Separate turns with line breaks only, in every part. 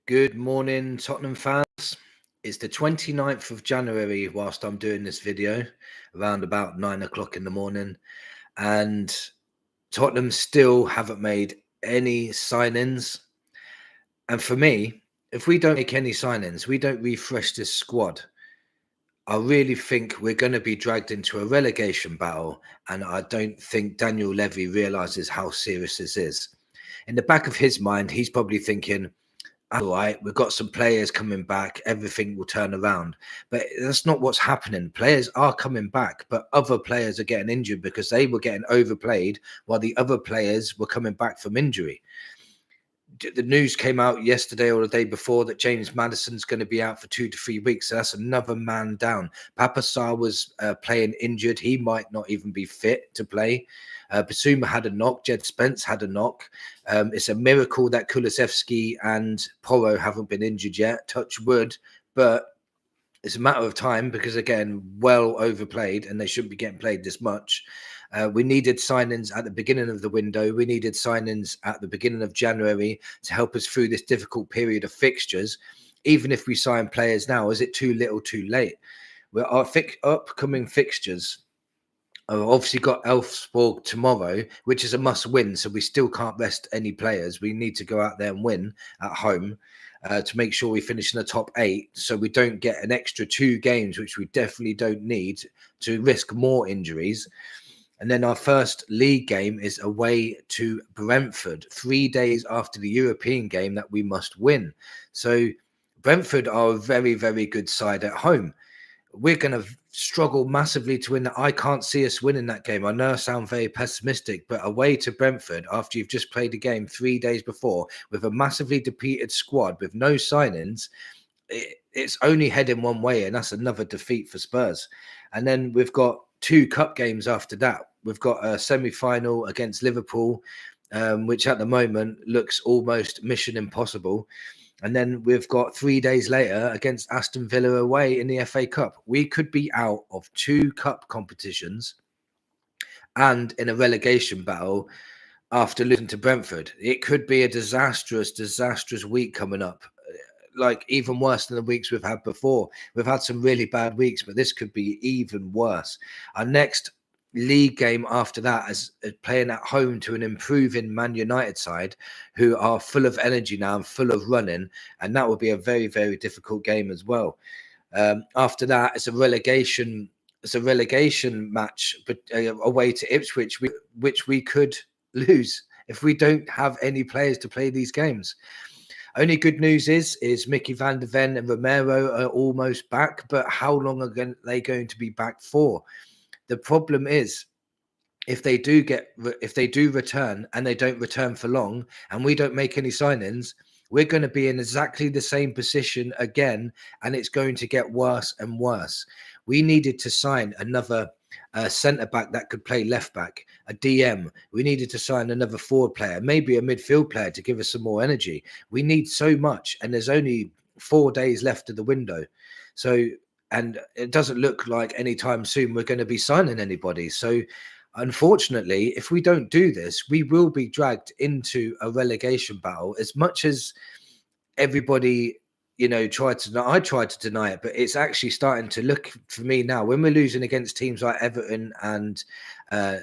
Good morning, Tottenham fans. It's the 29th of January whilst I'm doing this video, around about 9 o'clock in the morning. And Tottenham still haven't made any signings. And for me, if we don't make any signings, we don't refresh this squad, I really think we're going to be dragged into a relegation battle. And I don't think Daniel Levy realises how serious this is. In the back of his mind, he's probably thinking, all right, we've got some players coming back, everything will turn around. But that's not what's happening. Players are coming back, but other players are getting injured because they were getting overplayed while the other players were coming back from injury. The news came out yesterday or the day before that James Maddison's going to be out for 2 to 3 weeks. So that's another man down. Papa Sarr was playing injured. He might not even be fit to play. Basuma had a knock. Jed Spence had a knock. It's a miracle that Kulusevski and Porro haven't been injured yet. Touch wood. But it's a matter of time because, again, well overplayed and they shouldn't be getting played this much. We needed signings at the beginning of the window. We needed signings at the beginning of January to help us through this difficult period of fixtures. Even if we sign players now, is it too little, too late? Our upcoming fixtures have obviously got Elfsborg tomorrow, which is a must-win. So we still can't rest any players. We need to go out there and win at home to make sure we finish in the top 8, so we don't get an extra 2 games, which we definitely don't need to risk more injuries. And then our first league game is away to Brentford, 3 days after the European game that we must win. So Brentford are a very, very good side at home. We're going to struggle massively to win that. I can't see us winning that game. I know I sound very pessimistic, but away to Brentford after you've just played a game 3 days before with a massively depleted squad with no signings, it's only heading one way, and that's another defeat for Spurs. And then we've got 2 cup games after that. We've got a semi-final against Liverpool, which at the moment looks almost mission impossible. And then we've got 3 days later against Aston Villa away in the FA Cup. We could be out of 2 cup competitions and in a relegation battle after losing to Brentford. It could be a disastrous week coming up. Like even worse than the weeks we've had before. We've had some really bad weeks, but this could be even worse. Our next league game after that is playing at home to an improving Man United side who are full of energy now and full of running, and that will be a very, very difficult game as well. After that, it's a relegation match, but away to Ipswich, which we could lose if we don't have any players to play these games. Only good news is Mickey van der Ven and Romero are almost back, but how long are they going to be back for? The problem is, if they do return and they don't return for long, and we don't make any signings, we're going to be in exactly the same position again, and it's going to get worse and worse. We needed to sign another centre back that could play left back, a DM. We needed to sign another forward player, maybe a midfield player to give us some more energy. We need so much, and there's only 4 days left of the window. And it doesn't look like anytime soon we're going to be signing anybody. So unfortunately, if we don't do this, we will be dragged into a relegation battle. As much as everybody, I tried to deny it, but it's actually starting to look for me now when we're losing against teams like Everton and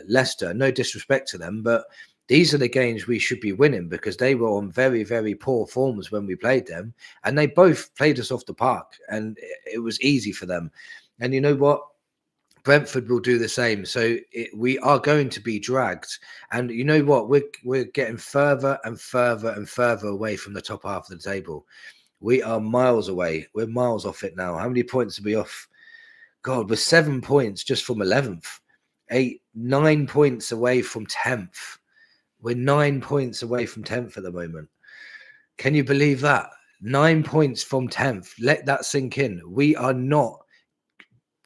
Leicester. No disrespect to them, but these are the games we should be winning because they were on very, very poor forms when we played them, and they both played us off the park, and it was easy for them. And you know what? Brentford will do the same. So we are going to be dragged. And you know what? We're getting further and further and further away from the top half of the table. We are miles away. We're miles off it now. How many points are we off? God, we're 7 points just from 11th. 9 points away from 10th. We're 9 points away from 10th at the moment. Can you believe that? 9 points from 10th. Let that sink in. We are not.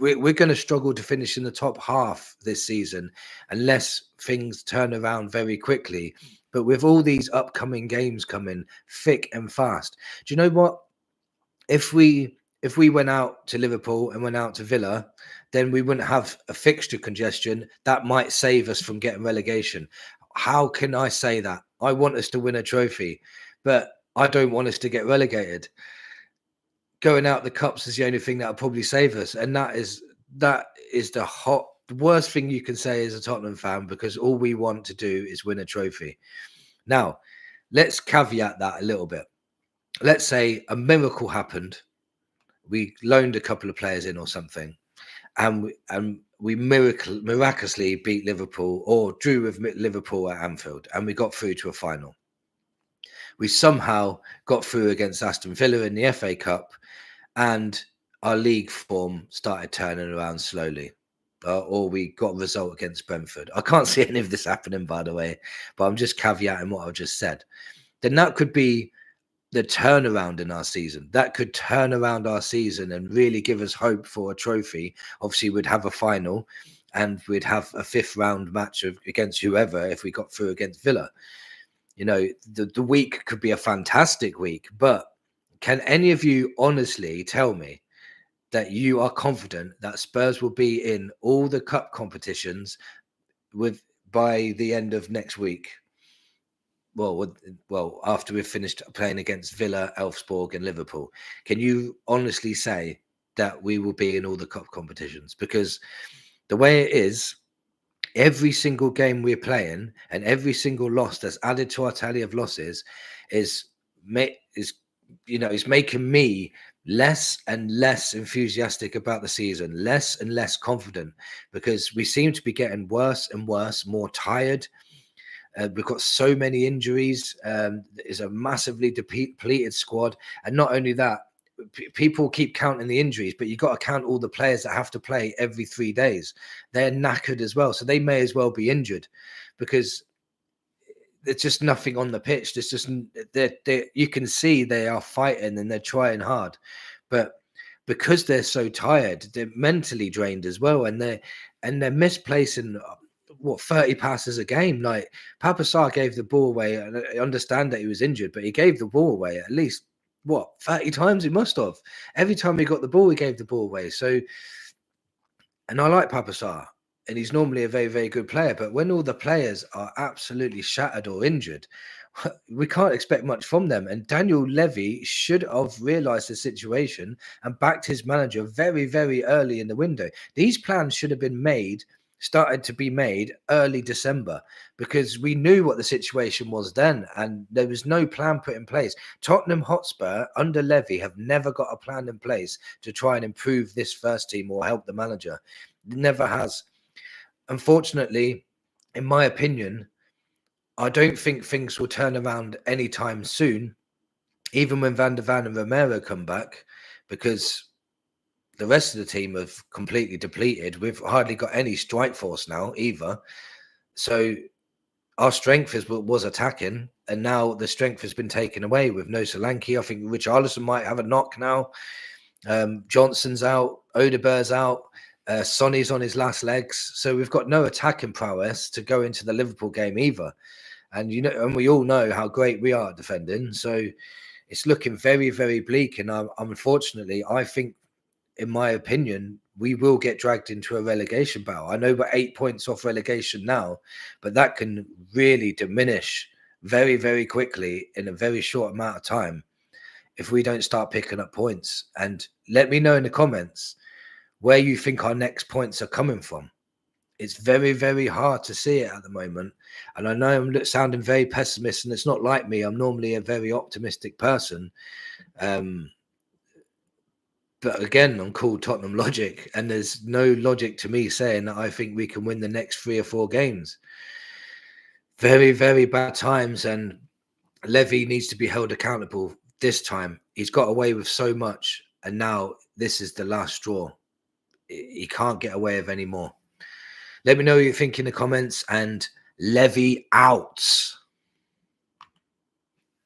We're going to struggle to finish in the top half this season unless things turn around very quickly. But with all these upcoming games coming thick and fast, do you know what? If we went out to Liverpool and went out to Villa, then we wouldn't have a fixture congestion that might save us from getting relegation. How can I say that? I want us to win a trophy, but I don't want us to get relegated. Going out the cups is the only thing that'll probably save us, and that is the worst thing you can say as a Tottenham fan, because all we want to do is win a trophy. Now, let's caveat that a little bit. Let's say a miracle happened. We loaned a couple of players in or something, and we miraculously beat Liverpool or drew with Liverpool at Anfield, and we got through to a final. We somehow got through against Aston Villa in the FA Cup, and our league form started turning around slowly. Or we got a result against Brentford. I can't see any of this happening, by the way, but I'm just caveating what I've just said. Then that could be the turnaround in our season. That could turn around our season and really give us hope for a trophy. Obviously, we'd have a final and we'd have a 5th round match against whoever if we got through against Villa. You know, the week could be a fantastic week, but can any of you honestly tell me that you are confident that Spurs will be in all the cup competitions by the end of next week? Well, after we've finished playing against Villa, Elfsborg, and Liverpool, can you honestly say that we will be in all the cup competitions? Because the way it is, every single game we're playing and every single loss that's added to our tally of losses is making me less and less enthusiastic about the season, less and less confident, because we seem to be getting worse and worse, more tired. We've got so many injuries. It's a massively depleted squad. And not only that, people keep counting the injuries, but you've got to count all the players that have to play every 3 days. They're knackered as well. So they may as well be injured, because there's just nothing on the pitch. There's just, you can see they are fighting and they're trying hard. But because they're so tired, they're mentally drained as well. And they're misplacing 30 passes a game. Like, Papa Sarr gave the ball away, and I understand that he was injured, but he gave the ball away at least 30 times. He must have. Every time he got the ball, he gave the ball away. So, and I like Papa Sarr, and he's normally a very, very good player, but when all the players are absolutely shattered or injured, we can't expect much from them. And Daniel Levy should have realized the situation and backed his manager very, very early in the window. These plans should have been started to be made early December, because we knew what the situation was then, and there was no plan put in place. Tottenham Hotspur under Levy have never got a plan in place to try and improve this first team or help the manager. It never has. Unfortunately, in my opinion, I don't think things will turn around anytime soon, even when Van der Vaart and Romero come back, because the rest of the team have completely depleted. We've hardly got any strike force now either. So our strength was attacking, and now the strength has been taken away with no Solanke. I think Richarlison might have a knock now. Johnson's out. Odegaard's out. Sonny's on his last legs. So we've got no attacking prowess to go into the Liverpool game either. And and we all know how great we are at defending. So it's looking very, very bleak. And unfortunately, I think, in my opinion, we will get dragged into a relegation battle. I know we're 8 points off relegation now, but that can really diminish very, very quickly in a very short amount of time if we don't start picking up points. And let me know in the comments where you think our next points are coming from. It's very, very hard to see it at the moment. And I know I'm sounding very pessimist, and it's not like me. I'm normally a very optimistic person. But again, I'm called Tottenham Logic, and there's no logic to me saying that I think we can win the next 3 or 4 games. Very, very bad times, and Levy needs to be held accountable this time. He's got away with so much, and now this is the last straw. He can't get away with any more. Let me know what you think in the comments, and Levy out.